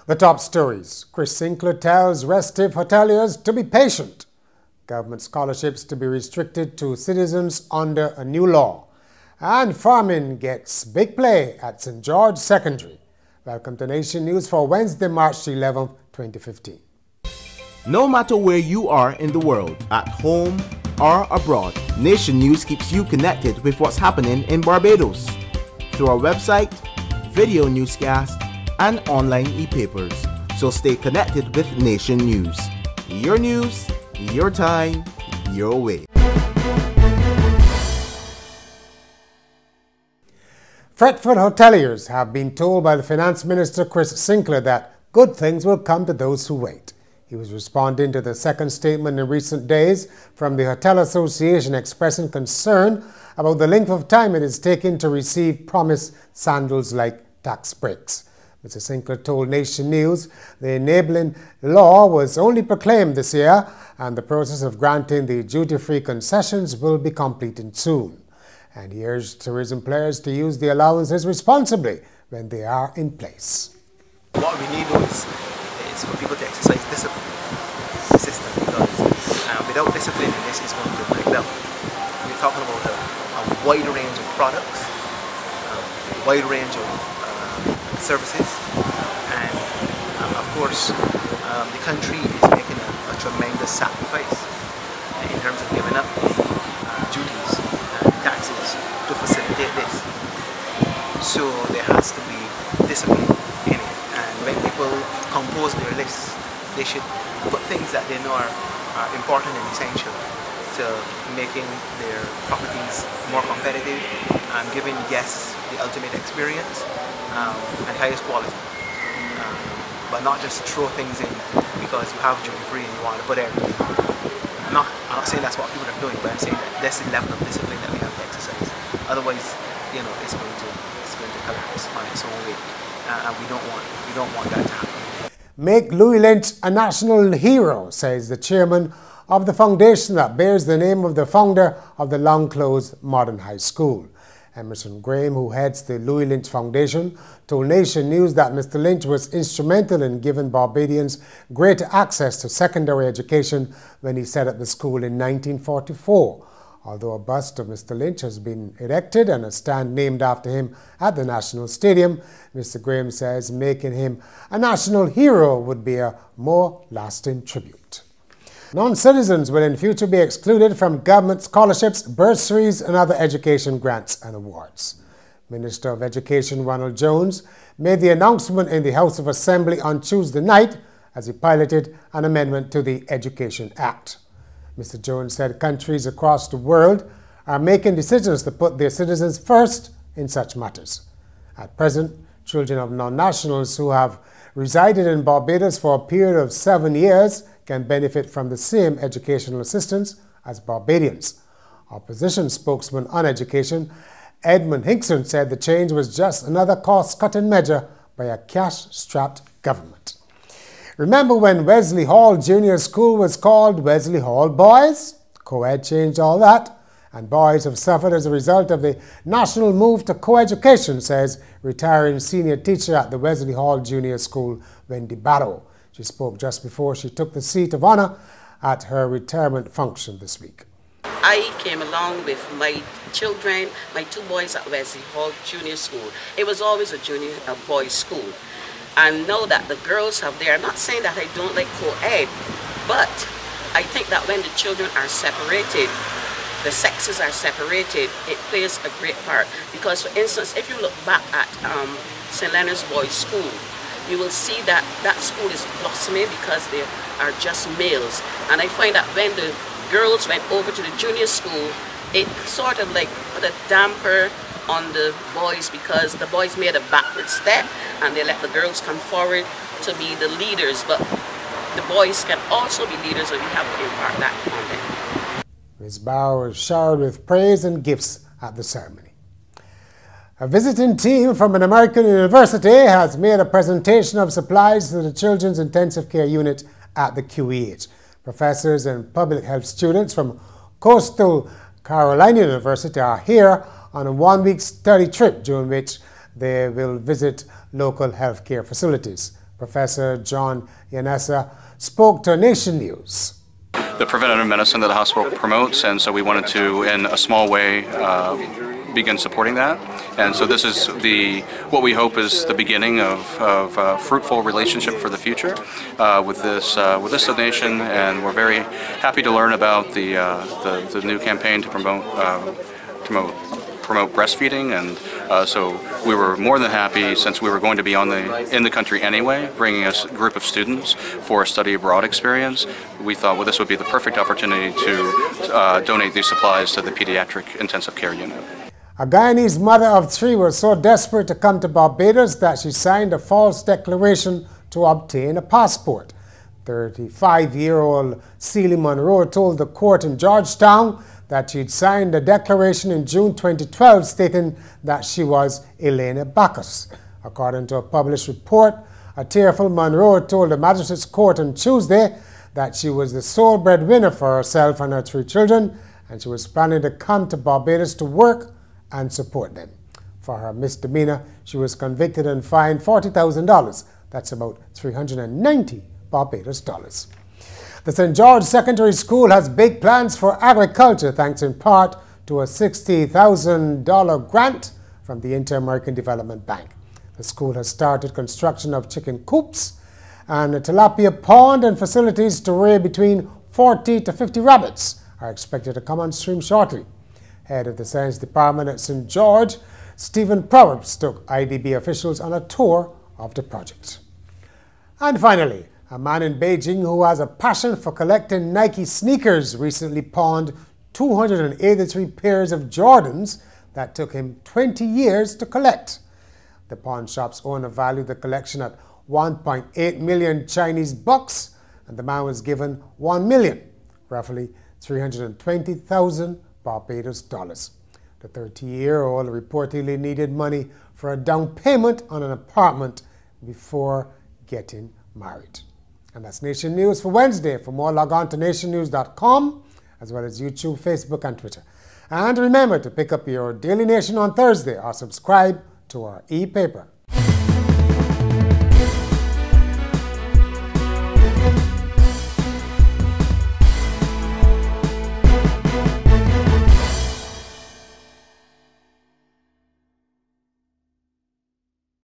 The top stories. Chris Sinckler tells restive hoteliers to be patient. Government scholarships to be restricted to citizens under a new law. And farming gets big play at St. George Secondary. Welcome to Nation News for Wednesday, March 11, 2015. No matter where you are in the world, at home or abroad, Nation News keeps you connected with what's happening in Barbados through our website, video newscast, and online e-papers. So stay connected with Nation News. Your news, your time, your way. Fretful hoteliers have been told by the Finance Minister Chris Sinckler that good things will come to those who wait. He was responding to the second statement in recent days from the Hotel Association expressing concern about the length of time it is taking to receive promised sandals like tax breaks. Mr. Sinckler told Nation News the enabling law was only proclaimed this year and the process of granting the duty-free concessions will be completed soon. And he urged tourism players to use the allowances responsibly when they are in place. What we need is for people to exercise discipline in the system, because without discipline, this is going to break down. We're talking about a wide range of products, a wide range of services, and of course the country is making a tremendous sacrifice in terms of giving up duties and taxes to facilitate this. So there has to be discipline in it, and when people compose their lists, they should put things that they know are important and essential to making their properties more competitive and giving guests the ultimate experience and highest quality, but not just throw things in because you have duty free and you want to put everything on. I'm not saying that's what people are doing, but I'm saying that that's the level of discipline that we have to exercise. Otherwise, you know, it's going to collapse on its own weight, and we don't want that to happen. Make Louis Lynch a national hero, says the chairman of the foundation that bears the name of the founder of the long-closed modern high school. Emerson Graham, who heads the Louis Lynch Foundation, told Nation News that Mr. Lynch was instrumental in giving Barbadians greater access to secondary education when he set up the school in 1944. Although a bust of Mr. Lynch has been erected and a stand named after him at the National Stadium, Mr. Graham says making him a national hero would be a more lasting tribute. Non-citizens will in future be excluded from government scholarships, bursaries and other education grants and awards. Minister of Education Ronald Jones made the announcement in the House of Assembly on Tuesday night as he piloted an amendment to the Education Act. Mr. Jones said countries across the world are making decisions to put their citizens first in such matters. At present, children of non-nationals who have resided in Barbados for a period of 7 years can benefit from the same educational assistance as Barbadians. Opposition spokesman on education, Edmund Hinkson, said the change was just another cost-cutting measure by a cash-strapped government. Remember when Wesley Hall Junior School was called Wesley Hall Boys? Co-ed changed all that, and boys have suffered as a result of the national move to co-education, says retiring senior teacher at the Wesley Hall Junior School, Wendy Barrow. She spoke just before she took the seat of honor at her retirement function this week. I came along with my children, my two boys at Wesley Hall Junior School. It was always a boys' school. And now that the girls have there, I'm not saying that I don't like co-ed, but I think that when the children are separated, the sexes are separated, it plays a great part. Because, for instance, if you look back at St. Leonard's Boys' School, you will see that that school is blossoming because they are just males. And I find that when the girls went over to the junior school, it sort of like put a damper on the boys because the boys made a backward step and they let the girls come forward to be the leaders. But the boys can also be leaders and we have to impart that on them. Ms. Barrow was showered with praise and gifts at the ceremony. A visiting team from an American university has made a presentation of supplies to the Children's Intensive Care Unit at the QEH. Professors and public health students from Coastal Carolina University are here on a one-week study trip during which they will visit local healthcare facilities. Professor John Yanessa spoke to Nation News. The preventative medicine that the hospital promotes, and so we wanted to, in a small way, begin supporting that. And so this is what we hope is the beginning of a fruitful relationship for the future with this donation, and we're very happy to learn about the new campaign to promote breastfeeding, and so we were more than happy, since we were going to be in the country anyway, bringing us a group of students for a study abroad experience. We thought, well, this would be the perfect opportunity to donate these supplies to the pediatric intensive care unit. A Guyanese mother of 3 was so desperate to come to Barbados that she signed a false declaration to obtain a passport. 35-year-old Celie Monroe told the court in Georgetown that she'd signed a declaration in June 2012 stating that she was Elena Bacchus. According to a published report, a tearful Monroe told the magistrate's court on Tuesday that she was the sole breadwinner for herself and her 3 children, and she was planning to come to Barbados to work and support them. For her misdemeanor, she was convicted and fined $40,000. That's about 390 Barbados dollars. The St. George Secondary School has big plans for agriculture, thanks in part to a $60,000 grant from the Inter-American Development Bank. The school has started construction of chicken coops and a tilapia pond, and facilities to rear between 40 to 50 rabbits are expected to come on stream shortly. Head of the Science Department at St. George, Stephen Proverbs, took IDB officials on a tour of the project. And finally, a man in Beijing who has a passion for collecting Nike sneakers recently pawned 283 pairs of Jordans that took him 20 years to collect. The pawn shop's owner valued the collection at 1.8 million Chinese bucks, and the man was given 1 million, roughly 320,000 Barbados dollars. The 30-year-old reportedly needed money for a down payment on an apartment before getting married. And that's Nation News for Wednesday. For more, log on to nationnews.com, as well as YouTube, Facebook, and Twitter. And remember to pick up your Daily Nation on Thursday or subscribe to our e-paper.